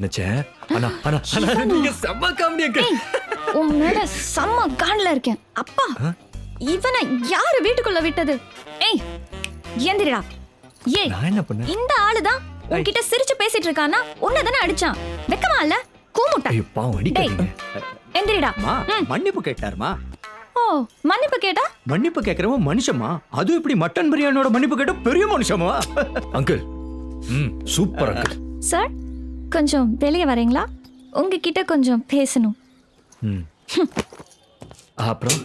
நச்சே அண்ணா அண்ணா அண்ணா நீங்க செம்ம comedy uncle. உன் மேல செம்ம காண்ல இருக்கேன். அப்பா இவனை யாரு வீட்டுக்குள்ள விட்டது? ஏய் எந்திரிடா. ஏய் நான் என்ன பண்ணேன்? இந்த ஆளுதான் உன்கிட்ட சிரிச்சு பேசிட்டு இருக்கானா? உன்னதானே அடிச்சான். வெக்கமா இல்ல? கூமுட்டா. ஐயோ பாவம் அடிக்காதீங்க. எந்திரிடா. மன்னிப்பு கேட்டாருமா. ஓ மன்னிப்பு கேட்டா? மன்னிப்பு கேட்கறவன் மனுஷமா? அது இப்படி மட்டன் பிரியாணியோட மன்னிப்பு கேட்ட பெரிய மனுஷமா? Uncle super uncle. சார் கொஞ்சம் வெளியே வரீங்களா? உங்ககிட்ட கொஞ்சம் பேசணும். அப்புறம்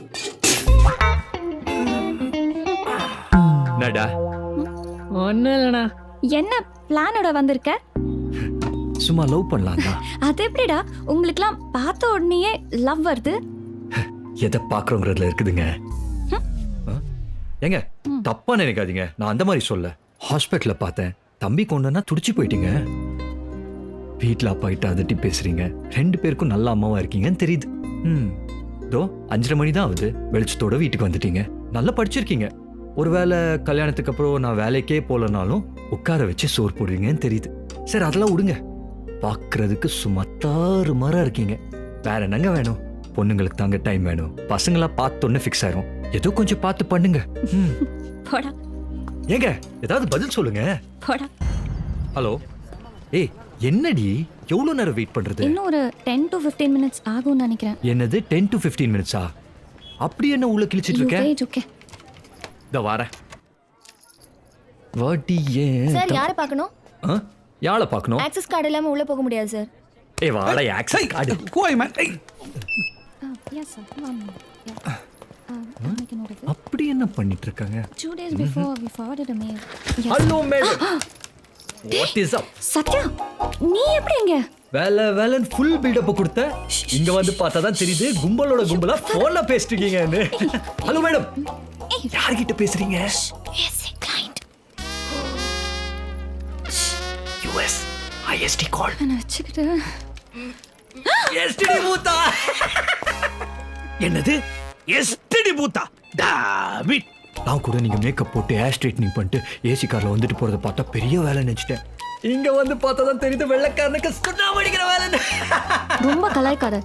நடா ஒன்னும் இல்லைண்ணா. என்ன பிளானோட வந்திருக்க? சும்மா லவ் பண்ணலாம் தான். அது எப்படிடா உங்களுக்குலாம் பார்த்த உடனேயே லவ் வருது? எதை பாக்குறோங்கிறதுல இருக்குதுங்க. ஏங்க தப்பா நினைக்காதீங்க, நான் அந்த மாதிரி சொல்ல. ஹாஸ்பிட்டல்ல பார்த்தேன், தம்பி கொண்டனா துடிச்சு போயிட்டீங்க. வீட்டுல அப்பா கிட்ட அதட்டி பேசுறீங்க. 2 பேருக்கும் நல்ல அம்மாவா இருக்கீங்கன்னு தெரியுது. தோ 5:30 மணி தான் ஆகுது, வெளிச்சத்தோட வீட்டுக்கு வந்துட்டீங்க. நல்லா படிச்சிருக்கீங்க. ஒருவேளை கல்யாணத்துக்கு அப்புறம் நான் வேலைக்கே போலனாலும் உட்கார வச்சு சோறு போடுவீங்கன்னு தெரியுது. சரி அதெல்லாம் விடுங்க. பாக்குறதுக்கு சும்மா தாறுமாறா இருக்கீங்க. வேற என்னங்க வேணும்? பொண்ணுங்களுக்கு தாங்க டைம் வேணும். பசங்களா பார்த்தோன்னு ஃபிக்ஸ் ஆயிரும். ஏதோ கொஞ்சம் பார்த்து பண்ணுங்க. போடா. ஏங்க ஏதாவது பதில் சொல்லுங்க. போடா. ஹலோ. ஏய் என்னடி எவ்வளவு நேரம் வெயிட் பண்றது? இன்னும் ஒரு 10 to 15 minutes ஆகும்னு நினைக்கிறேன். என்னது 10 to 15 மினிட்ஸா? அப்படி என்ன உள்ள கிழிச்சிட்டு இருக்க? ஓகே. இதோ வரேன். வாடி ஏன் சார் யாரை பார்க்கணும்? யாரை பார்க்கணும்? ஆக்சஸ் கார்டு இல்லாம உள்ள போக முடியாது சார். ஏய் வாடா ஆக்சஸ் கார்டு. கோய் மேன். Yes sir. அப்படி என்ன பண்ணிட்டு இருக்காங்க? 2 days before we forwarded a mail. Hello madam. What is up? Sathya நீ எப்படி இங்க? வேலன் ஃபுல் பில்ட் அப் கொடுத்த. இங்க வந்து பார்த்தா தான் தெரியுது கும்பலோட கும்பலா போன்ல பேசிட்டு இருக்கீங்கன்னு. Hello madam. யார்கிட்ட பேசுறீங்க? Yes, client. US IST கால். நான் வச்சுக்கிட்டு. எஸ்டிடி பூத்தா. என்னது எஸ்டிடி பூத்தா? டாவிட். நான் கூட நீங்க மேக்கப் போட்டு ஹேர் ஸ்ட்ரைட்னிங் பண்ணிட்டு ஏசி கார்ல வந்துட்டு போறத பார்த்தா பெரிய வேலை நினைச்சிட்டேன். இங்க வந்து பார்த்தா தான் தெரியுது வெள்ளக்காரனுக்கு சுண்ணாம்பு அடிக்கிற வேலைன்னு. ரொம்ப கலாய்க்காத.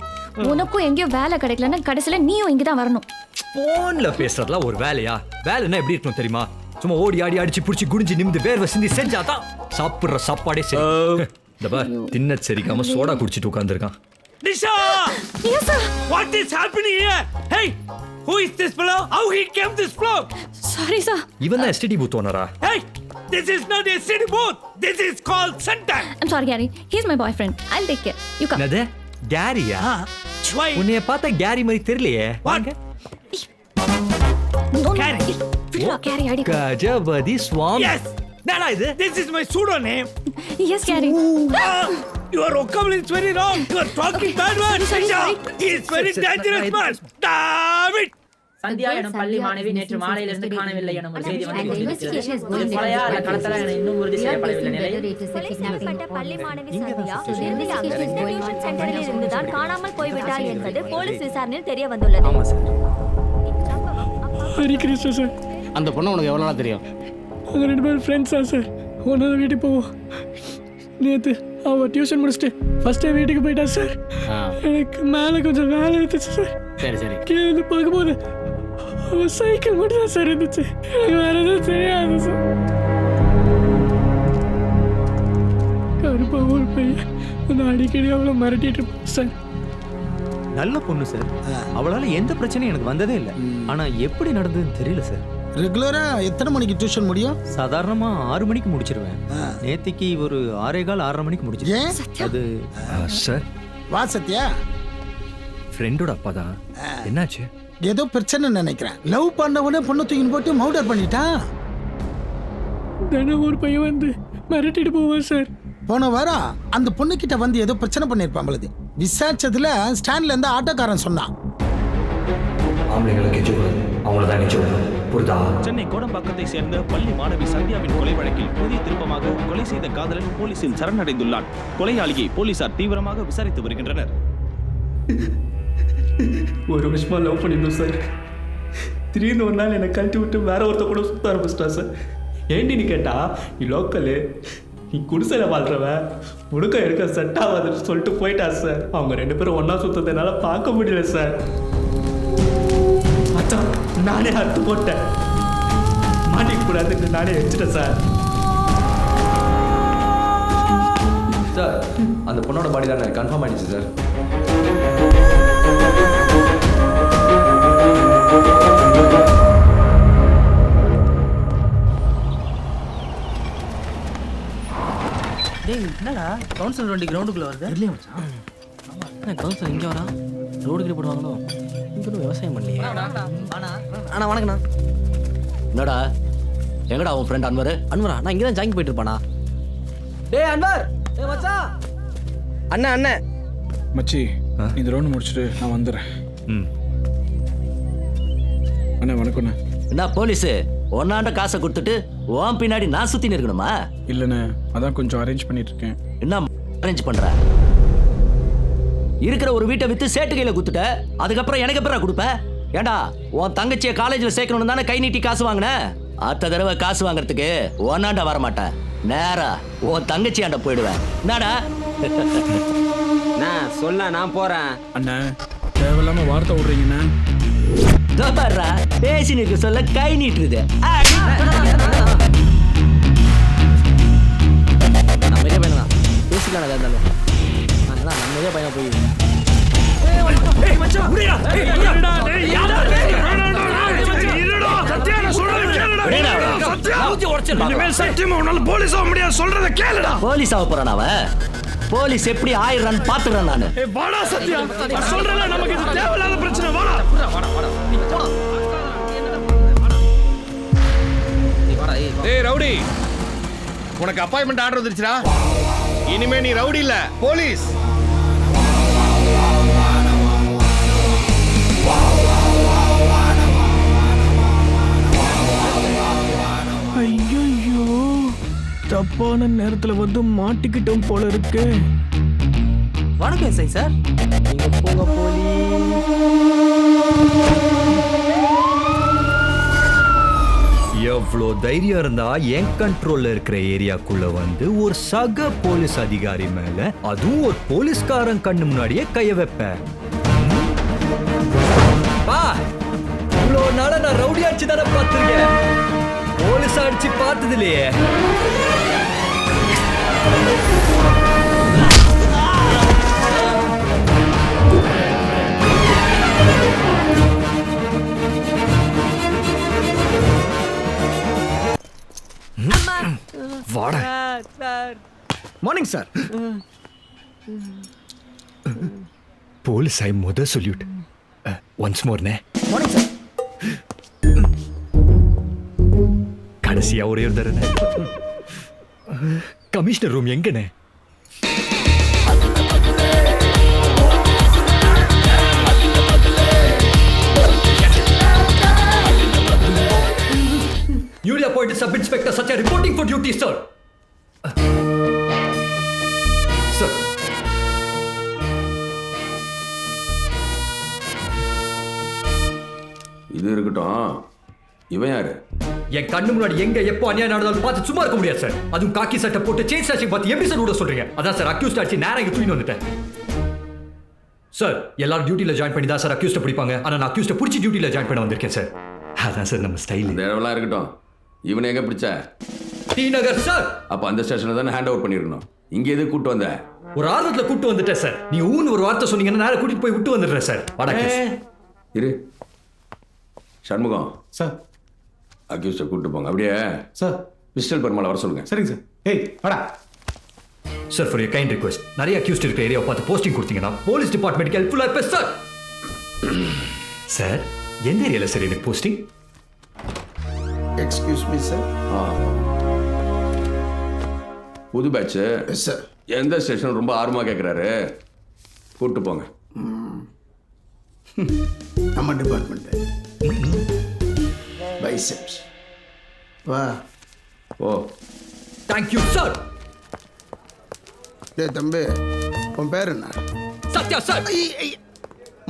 உனக்கும் எங்கேயோ வேலை கிடைக்கலன்னா கடைசியில நீயும் இங்க தான் வரணும். போன்ல பேசுறதுலாம் ஒரு வேலையா? வேலைன்னா எப்படி இருக்கணும் தெரியுமா? சும்மா ஓடி ஆடி அடிச்சு புடிச்சு குடிஞ்சு நிமிந்து வேர்வை சிந்தி செஞ்சாதான் சாப்பிடுற சாப்பாடே சரி. இந்த பார் தின்ன சரிக்காம சோடா குடிச்சிட்டு உட்கார்ந்திருக்கான். Nisha! Yes sir. What is happening here? Hey! Who is this fellow? How he came this floor? Sorry sir. இவன் தான் எஸ்டிடி பூத் ஓனரா? Hey! This is not a city booth. This is called center. I'm sorry Gary. He's my boyfriend. I'll take care. You come. என்னது கேரியா? Why? உன்னைய பார்த்தா carry மாதிரி தெரியலையே. What? No, Gary. விடுடா Gary அடி. கஜபதி சுவாமி. Yes. என்னடா இது? This is my pseudo name. Yes Gary. Your vocabulary is very wrong. You are talking bad words. Sorry, Nisha. sorry. He is very dangerous man. David. Sandhya எனும் பள்ளி மாணவி நேற்று மாலையிலிருந்து காணவில்லை எனும் ஒரு செய்தி வந்து கொண்டிருக்கிறது. கொலையா அல்ல கடத்தலா என இன்னும் உறுதி செய்யப்படவில்லை நிலையில் கொலை செய்யப்பட்ட பள்ளி மாணவி சந்தியா நிர்மலா டியூஷன் சென்டரில் இருந்துதான் காணாமல் போய்விட்டார் என்பது போலீஸ் விசாரணையில் தெரிய வந்துள்ளது. ஆமா சார். ஹரி கிருஷ்ணா சார். அந்த பொண்ணு உனக்கு எவ்வளோ நாள் தெரியும்? அவங்க 2 பேரும் ஃப்ரெண்ட்ஸா சார். ஒன்றாவது வீட்டுக்கு போவோம். நேற்று அவள் டியூஷன் முடிச்சுட்டு ஃபர்ஸ்ட் டைம் வீட்டுக்கு போயிட்டா சார். எனக்கு மேலே கொஞ்சம் வேலை இருந்துச்சு சார். சரி சரி. கீழே வந்து பார்க்கும்போது அவள் சைக்கிள் மட்டும் தான் சார் இருந்துச்சு. எனக்கு வேற எதுவும் தெரியாது சார். கருப்பா ஒரு பையன் அந்த அடிக்கடி அவளை மிரட்டிட்டு இருப்பான் சார். நல்ல பொண்ணு சார். அவளால எந்த பிரச்சனையும் எனக்கு வந்ததே இல்லை. ஆனா எப்படி நடந்ததுன்னு தெரியல சார். ரெகுலரா எத்தனை மணிக்கு டியூஷன் முடியும்? சாதாரணமா 6 மணிக்கு முடிச்சிருவேன். நேத்திக்கு ஒரு 6:15 6:30 மணிக்கு முடிச்சிருவேன். அது சார் வா சத்யா. ஃப்ரெண்டோட அப்பா தான். என்னாச்சு? ஏதோ பிரச்சனை நினைக்கிறேன். லவ் பண்ணவனே பொண்ணு தூக்கின்னு போட்டு மவுடர் பண்ணிட்டான். தினம் ஒரு பையன் வந்து மிரட்டிட்டு போவான் சார். போன வாரம் அந்த பொண்ணு கிட்ட வந்து ஏதோ பிரச்சனை பண்ணிருப்பான் பொழுது. விசாரிச்சதுல ஸ்டாண்ட்ல இருந்து ஆட்டோக்காரன் சொன்னான். ஆம்பளைங்களுக்கு கெஞ்சக்கூடாது, அவங்கள தான் கெஞ்சக்கூடாது. புரிதா? சென்னை கோடம்பாக்கத்தை சேர்ந்த பள்ளி மாணவி சந்தியாவின் கொலை வழக்கில் புதிய திருப்பமாக கொலை செய்த காதலன் போலீசில் சரணடைந்துள்ளான். கொலையாளியை போலீசார் தீவிரமாக விசாரித்து வருகின்றனர். ஒரு வருஷமா லவ் பண்ணியிருந்தோம் சார். திடீர்னு ஒரு நாள் என்னை கழட்டி விட்டு வேற ஒருத்த கூட சுத்த ஆரம்பிச்சிட்டா சார். ஏண்டின்னு கேட்டா நீ லோக்கலு, நீ குடிசையில் வாழ்றவன் முழுக்க எடுக்க செட் ஆகாதுன்னு சொல்லிட்டு போயிட்டா சார். அவங்க 2 பேரும் ஒன்றா சுத்தத்தை என்னால் பார்க்க முடியல சார். அதான் நானே அறுத்து போட்டேன். மாட்டிக்க கூடாதுன்னு நானே வச்சுட்டேன் சார். சார் அந்த பொண்ணோட பாடி தானே கன்ஃபார்ம் ஆயிடுச்சு சார். டேய் என்னடா கவுன்சிலர் வண்டி கிரவுண்டுக்குள்ள வருது? இல்லையா மச்சான். கவுன்சிலர் இங்கே வரா? ரோடு கிட்ட போடுவாங்களோ? இங்கே விவசாயம் பண்ணலையே. அண்ணா வணக்கண்ணா. என்னடா எங்கடா உன் ஃப்ரெண்ட் அன்வர்? அன்வரா நான் இங்கே தான் ஜாங்கிங் போயிட்டு இருப்பானா? டேய் அன்வர், டேய் மச்சான். அண்ணா அண்ணா. மச்சி இந்த ரவுண்ட் முடிச்சுட்டு நான் வந்துடுறேன். ம். அண்ணா வணக்கண்ணா. என்ன போலீஸு ஒன்னாண்ட காசை கொடுத்துட்டு உன் பின்னாடி நான் சுற்றி இருக்கணுமா? இல்லைண்ணே, அதான் கொஞ்சம் அரேஞ்ச் பண்ணிட்டு இருக்கேன். என்ன அரேஞ்ச் பண்ற? இருக்கிற ஒரு வீட்டை வித்து சேட்டு கையில குத்துட்ட, அதுக்கப்புறம் எனக்கு எப்பறம் கொடுப்ப? ஏண்டா உன் தங்கச்சியை காலேஜில் சேர்க்கணும்னு தானே கை நீட்டி காசு வாங்கினேன். அடுத்த தடவை காசு வாங்குறதுக்கு ஒன்னாண்ட வர மாட்டேன், நேரா உன் தங்கச்சி ஆண்ட போயிடுவேன். என்னடா நான் சொல்ல நான் போறேன். அண்ணா தேவையில்லாம வார்த்தை விடுறீங்கண்ணா. பாருடா பேசி நிற்க சொல்ல கை நீட்டுருது. நம்மளே பையனா பேசிக்கலாம் இருந்தாலும் அதெல்லாம் நம்மளே பையனா போய் போலீஸ் ஆக போறான் அவன். போலீஸ் எப்படி ஆயிடுறான்னு பாத்துக்கிறேன் நானு. டேய் ரவுடி, உனக்கு அப்பாயின்மெண்ட் ஆர்டர் வந்துருச்சுடா. இனிமே நீ ரவுடி இல்ல, போலீஸ். ஐயோ தப்பான நேரத்துல வந்து மாட்டிக்கிட்டோம் போல இருக்கு. வணக்கம் எஸ்ஐ சார். நீங்க போங்க எவ்வளோ தைரியம் இருந்தா என் கண்ட்ரோல்ல இருக்கிற ஏரியாக்குள்ள வந்து ஒரு சக போலீஸ் அதிகாரி மேல, அதுவும் ஒரு போலீஸ்காரன் கண்ணு முன்னாடியே கைய வைப்பேன். பா, இவ்வளோ நாள நான் ரவுடி அடிச்சு தானே பார்த்துருக்கேன், போலீஸ் அடிச்சு பார்த்தது இல்லையே. வாடா. Morning sir. போலீஸ் ஐ முத சொல்யூட். ஒன்ஸ் மோர்னே. Morning sir. கடைசியா ஒரே ஒரு தடவை கமிஷனர் ரூம் எங்கண்ணே? Newly appointed Sub-Inspector Satya reporting for duty, sir. Sir. இது இருக்கட்டும், இவன் யாரு? என் கண்ணு முன்னாடி எங்க எப்போ அநியாயம் நடந்தாலும் பார்த்து சும்மா இருக்க முடியாது சார். அதுவும் காக்கி சட்டை போட்டு செயின் ஸ்டாச்சிங் பார்த்து எப்படி சார் விட சொல்றீங்க? அதான் சார் அக்யூஸ்ட் அடிச்சு நேரம் இங்க தூக்கிட்டு வந்துட்டேன். சார் எல்லாரும் டியூட்டில ஜாயின் பண்ணி தான் சார் அக்யூஸ்ட பிடிப்பாங்க. ஆனா நான் அக்யூஸ்ட பிடிச்சி டியூட்டில ஜாயின் பண்ண வந்திருக்கேன் சார். அதான் சார் நம்ம ஸ்டைல். இந்த இடம்லாம் இருக்கட்டும், இவனை எங்க பிடிச்ச? டி நகர் சார். அப்ப அந்த ஸ்டேஷன்ல தானே ஹேண்ட் ஓவர் பண்ணிருக்கணும். இங்க எது கூட்டு வந்த? ஒரு ஆர்வத்துல கூட்டு வந்துட்டேன் சார். நீ ஊன்னு ஒரு வார்த்தை சொன்னீங்கன்னா நேரம் கூட்டிட்டு போய் விட்டு வந்துடுறேன் சார். வடக்கு இரு சண்முகம் சார். அக்யூஸ்ட கூட்டு போங்க. அப்படியே சார். பிஸ்டல் பெருமாள் வர சொல்லுங்க. சரிங்க சார். ஏய் வாடா. Sir for your kind request, நிறைய அக்யூஸ்ட் இருக்கிற ஏரியாவை பார்த்து போஸ்டிங் கொடுத்தீங்கன்னா போலீஸ் டிபார்ட்மெண்ட்டுக்கு ஹெல்ப்ஃபுல்லா இருப்பேன் சார். சார் எந்த ஏரியால சார் எனக்கு போஸ்டிங்? Excuse me sir. புது பேட்ச் சார். எந்த ஸ்டேஷன் ரொம்ப ஆர்வமா கேட்குறாரு, கூட்டு போங்க. நம்ம டிபார்ட்மெண்ட் பைசெப்ஸ். வா. ஓ தேங்க்யூ சார். டேய் தம்பி, உன் பேர் என்ன? சத்யா சார்.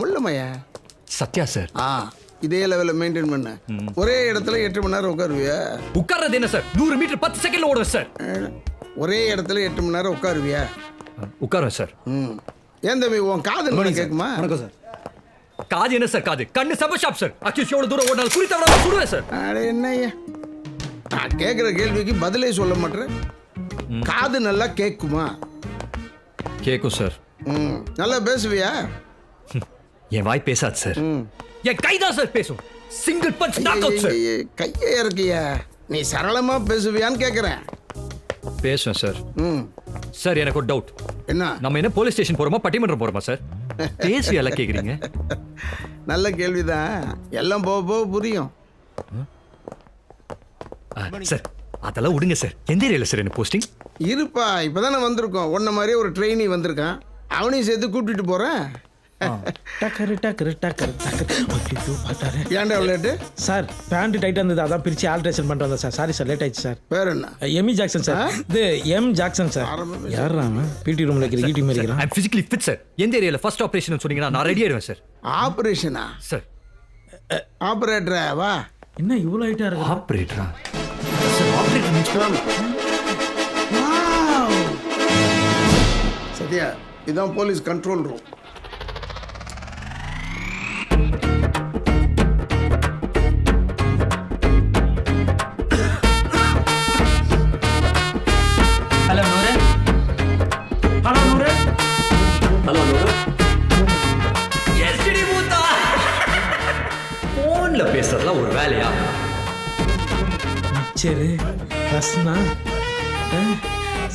முள்ளமையா? சத்யா சார். இதே லெவலில் மெயின்டைன் பண்ண. ஒரே இடத்துல 8 மணி நேரம் உட்காருவியா? உட்கார்றது என்ன சார், 100 மீட்டர் 10 செகண்ட்ல ஓடுவேன் சார். ஒரே இடத்துல 8 மணி நேரம் உட்காருவியா? உட்காருவேன் சார். ம். ஏன் தம்பி உன் காது என்ன கேட்குமா? வணக்கம் சார். காது என்ன சார் காது? கண்ணு சப ஷாப் சார். அக்யூஸ் எவ்வளவு தூரம் ஓடினாலும் குறி தவறாம சுடுவேன் சார். அட என்னய்யா, நான் கேட்குற கேள்விக்கு பதிலே சொல்ல மாட்டேன். காது நல்லா கேட்குமா? கேக்கும் சார். ம். நல்லா பேசுவியா? என் வாய் பேசாது சார். ம். என் கை தான் சார் பேசும். Single punch knock out sir. கையே இருக்கியா? நீ சரளமா பேசுவியான்னு கேட்குறேன். பேசுவேன் சார். ம். சார் எனக்கு ஒரு டவுட். என்ன? நம்ம என்ன போலீஸ் ஸ்டேஷன் போறோமா பட்டிமன்றம் போறோமா சார்? பேசுவியெல்லாம் கேக்குறீங்க. நல்ல கேள்விதான். எல்லாம் போக போக புரியும். சார் அதெல்லாம் விடுங்க சார். எந்த ஏரியால சார் என்ன போஸ்டிங்? இருப்பா, இப்போதானே வந்திருக்கோம். உன்ன மாதிரியே ஒரு ட்ரெயினி வந்திருக்கான். அவனையும் சேர்த்து கூப்பிட்டுட்டு போறேன். டக்கரு டக்கரு டக்கரு டக்கரு. ஐயோ, பார்த்தாரு. ஏன்டா லேட்டு? சார் பேண்ட் டைட்டாக இருந்தது, அதான் பிரித்து ஆல்ட்ரேஷன் பண்ணிட்டு வந்தேன் சார். சாரி சார், லேட் ஆயிடுச்சு சார். பேர் என்ன? Amy Jackson sir. இது எம் ஜாக்சன் சார். யாரா அவன்? பிடி ரூமில் இருக்கிற ஈட்டி மாதிரி ஐ அம் பிசிக்கலி ஃபிட் சார். எந்த ஏரியால ஃபர்ஸ்ட் ஆபரேஷன் சொன்னீங்கன்னா நான் ரெடி ஆயிடுவேன் சார். ஆபரேஷனா? சார் ஆபரேட்டரா? வா. என்ன இவ்வளோ ஹைட்டாக இருக்கு? ஆபரேட்டரா? சார் ஆபரேட்டர் மீன்ஸ் சத்யா, இதான் போலீஸ் கண்ட்ரோல் ரூம். ஹலோ நூறு. ஹலோ நூறு. ஹலோ நூறு. எஸ்டி மூத்தா போன்ல பேசுறதுலாம் ஒரு வேலையா? சரி ரஸ்னா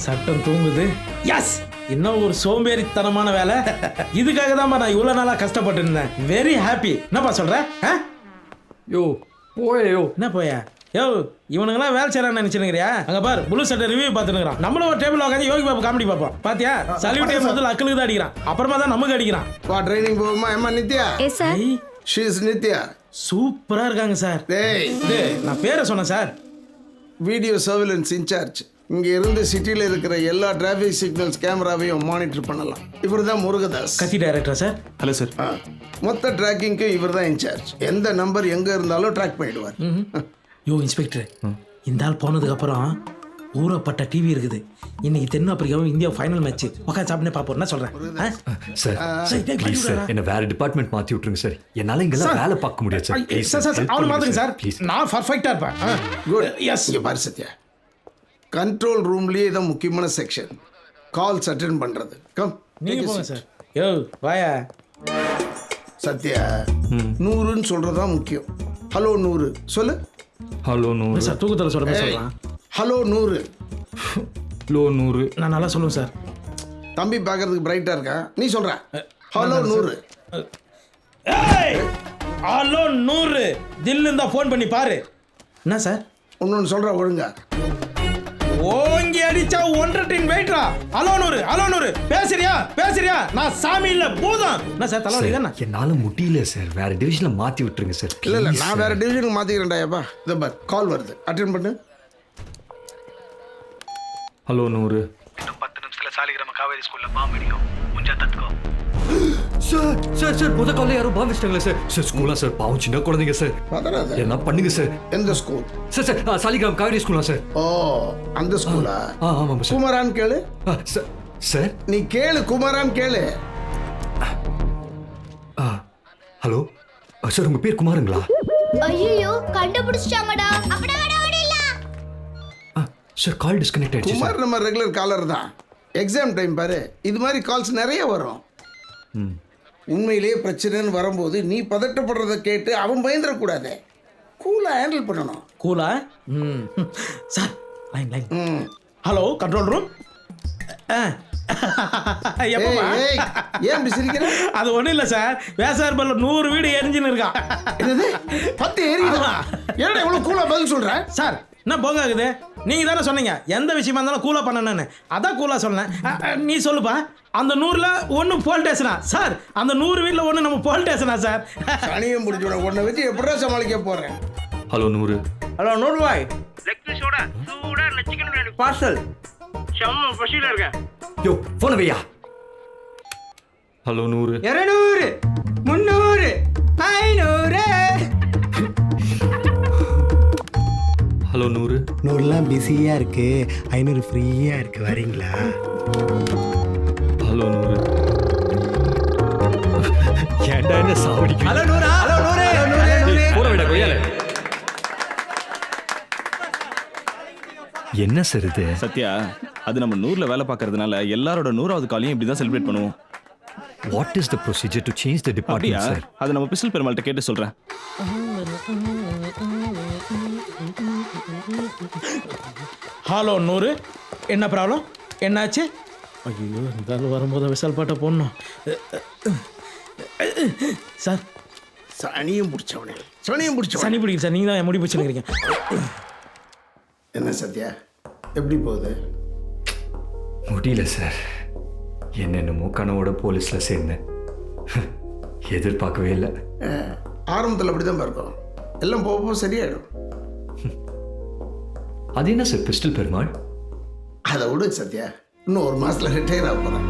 சட்டம் தூங்குது. எஸ், இன்னும் ஒரு சோம்பேறித்தனமான வேலை. இதுக்காக தான் நான் இவ்வளோ நாளாக கஷ்டப்பட்டு இருந்தேன். Very happy. என்னப்பா சொல்ற? யோ போயோ. என்ன போயா? யோ, இவனுங்களாம் வேலை செய்யறான்னு நினைச்சுனுங்கிறியா? அங்க பாரு, புளு சட்டை ரிவ்யூ பார்த்துனுங்கிறான். நம்மளும் ஒரு டேபிள் உட்காந்து யோகி பாபு காமெடி பார்ப்போம். பாத்தியா? சல்யூட்டே முதல்ல அக்களுக்கு தான் அடிக்கிறான், அப்புறமா தான் நமக்கு அடிக்கிறான். வா, ட்ரைனிங் போகுமா? ஏமா Nithya? Yes sir. She is Nithya. சூப்பரா இருக்காங்க சார். டேய், நான் பேரை சொன்னேன் சார். Video surveillance incharge. இங்க இருந்து சிட்டில இருக்கிற எல்லா டிராஃபிக் சிக்னல்ஸ் கேமராவையும் மானிட்டர் பண்ணலாம். இவர் தான் முருகதாஸ், கத்தி டைரக்டர் சார். Hello sir. மொத்த டிராக்கிங்க்கு இவர் தான் இன்சார்ஜ். எந்த நம்பர் எங்க இருந்தாலும் ட்ராக் பண்ணிடுவார். யோ இன்ஸ்பெக்டர், இந்த ஆள் போனதுக்கு அப்புறம் ஊறப்பட்ட டிவி இருக்குது. இன்னைக்கு தென்னாப்பிரிக்காவும் இந்தியா ஃபைனல் மேட்ச். உட்காந்து சாப்பிட்டே பார்ப்போம். என்ன சொல்றேன் சார் ப்ளீஸ் சார், என்ன வேற டிபார்ட்மெண்ட் மாத்தி விட்டுருங்க சார். என்னால இங்கெல்லாம் வேலை பார்க்க முடியாது சார். ப்ளீஸ் சார் சார், அவனை மாத்துங்க சார். ப்ளீஸ். நான் பர்ஃபெக்ட்டா இருப்பேன். குட். எஸ், இங்க பாரு சத்யா, கண்ட்ரோல் ரூம்லயே தான் முக்கியமான செக்ஷன், கால்ஸ் அட்டெண்ட் பண்றது. கம், நீங்க போங்க சார். யோ வாயா. சத்யா, 100ன்னு சொல்றதா முக்கியம். ஹலோ 100 சொல்லு. ஹலோ 100. சார் தூக்கத்தில் சொல்ற மாதிரி சொல்றான். ஹலோ 100. லோ 100. நான் நல்லா சொல்லுவேன் சார். தம்பி பார்க்கறதுக்கு பிரைட்டா இருக்கா? நீ சொல்ற ஹலோ 100. ஏய், ஹலோ 100. தில் இருந்தா ஃபோன் பண்ணி பாரு. என்ன சார்? ஒன்னொன்னு சொல்ற ஒழுங்கா. ஓங்கி அடிச்சா 1.5 டின் வெயிட்ரா. Hello 100, hello 100. பேசுறியா பேசுறியா? நான் சாமி இல்ல பூதம். என்ன சார் தலைவலி தானே? என்னால முடியல சார். வேற டிவிஷன்ல மாத்தி விட்டுருங்க சார். இல்ல இல்ல, Please நான் sir. வேற டிவிஷனுக்கு மாத்திக்கிறேன்டா. ஏப்பா இந்த பார், கால் வருது, அட்டெண்ட் பண்ணு. ஹலோ 100. இன்னும் 10 நிமிஷத்துல சாலிகிராம காவேரி ஸ்கூல்ல பாம்பு அடிக்கும். முஞ்சா தட்டுக்கோ. சார் சார் சார், முத காலையில யாரும் பாம்பு வச்சிட்டாங்களே சார். சார் ஸ்கூலா சார்? பாவம் சின்ன குழந்தைங்க சார். பதறாத. என்ன பண்ணுங்க சார். எந்த school? Sir sir Saligram Kaveri ஸ்கூலா சார்? ஓ, அந்த ஸ்கூலா? ஆமாம் சார். குமாரான் கேளு. Sir sir. நீ கேளு, குமாரான் கேளு. ஹலோ சார், உங்க பேர் குமாருங்களா? ஐயோ, கண்டுபிடிச்சிட்டாங்கடா. அப்படியே ஓடிடலாம். சார் கால் டிஸ்கனெக்ட் ஆயிடுச்சு குமார் சார். நம்ம ரெகுலர் காலர் தான். எக்ஸாம் டைம் பாரு, இது மாதிரி கால்ஸ் நிறைய வரும். உண்மையிலேயே பிரச்சனைன்னு வரும்போது நீ பதட்டப்படுறத கேட்டு அவன் பயந்துடக்கூடாது. கூலா ஹேண்டில் பண்ணணும். கூலா? Sir line line. Hello control room. எப்பமா? ஏய், ஏன் இப்படி சிரிக்கிற? அது ஒண்ணும் இல்ல சார். வேசார்பல்ல 100 வீடு எரிஞ்சுன்னு இருக்கான். என்னது 10 ஏறிடுமா? என்னடா இவ்வளவு கூலா பதில் சொல்ற? சார் என்ன போங்க ஆகுது? நீங்க தானே சொன்னீங்க எந்த விஷயமா இருந்தாலும் கூலா பண்ணணும்னு. அதான் கூலா சொன்னேன். நீ சொல்லுப்பா. அந்த 100ல ஒன்று போல் ஸ்டேஷனா சார்? அந்த 100 வீட்டில் ஒன்று நம்ம போல் ஸ்டேஷனா சார்? சனியம் முடிச்சோட உன்னை வச்சு எப்படா சமாளிக்க போறேன்? ஹலோ 100. ஹலோ 100 பாய். லெக் பீஸோட சூடா சிக்கன் பிரியாணி பார்சல். செம்ம பசியில இருக்கேன். யோ போன வையா. ஹலோ 100. 200 300 500. ஹலோ 100. நூறுலாம் பிஸியாக இருக்கு, 500 ஃப்ரீயாக இருக்கு, வரீங்களா? ஹலோ நூறு. ஏன்டா என்ன சாவடிக்க? ஹலோ நூறா? ஹலோ நூறு? போற விட கொய்யால. என்ன சார் இது? சத்யா, அது நம்ம 100ல வேலை பார்க்கறதுனால எல்லாரோட 100வது காலையும் இப்படி தான் செலிப்ரேட் பண்ணுவோம். What is the procedure to change the அப்படியா? Department sir? அது நம்ம பிஸ்டல் பெருமாள்கிட்ட கேட்டு சொல்றேன். ஹலோ நூறு, என்ன ப்ராப்ளம்? என்னாச்சு? ஐயோ, இந்த ஆள் வரும்போது விசால் பாட்டை போடணும். சார், சனியும் பிடிச்சவனே, சனியும் பிடிச்சவனே. சனி பிடிக்கும் சார், நீங்கள் தான் என் முடி பிடிச்சிருக்கிறீங்க. என்ன சத்யா, எப்படி போகுது? முடியல சார். என்னென்னமோ கனவோட போலீஸ்ல சேர்ந்தேன். எதிர்பார்க்கவே இல்லை. ஆரம்பத்தில் அப்படி தான் இருக்கும், எல்லாம் போக போக சரியாயிடும். அது என்ன சார் பிஸ்டல் பெருமாள்? அதை விடு சத்யா, இன்னும் 1 மாசத்துல ரிட்டையர் ஆக போகிறேன்.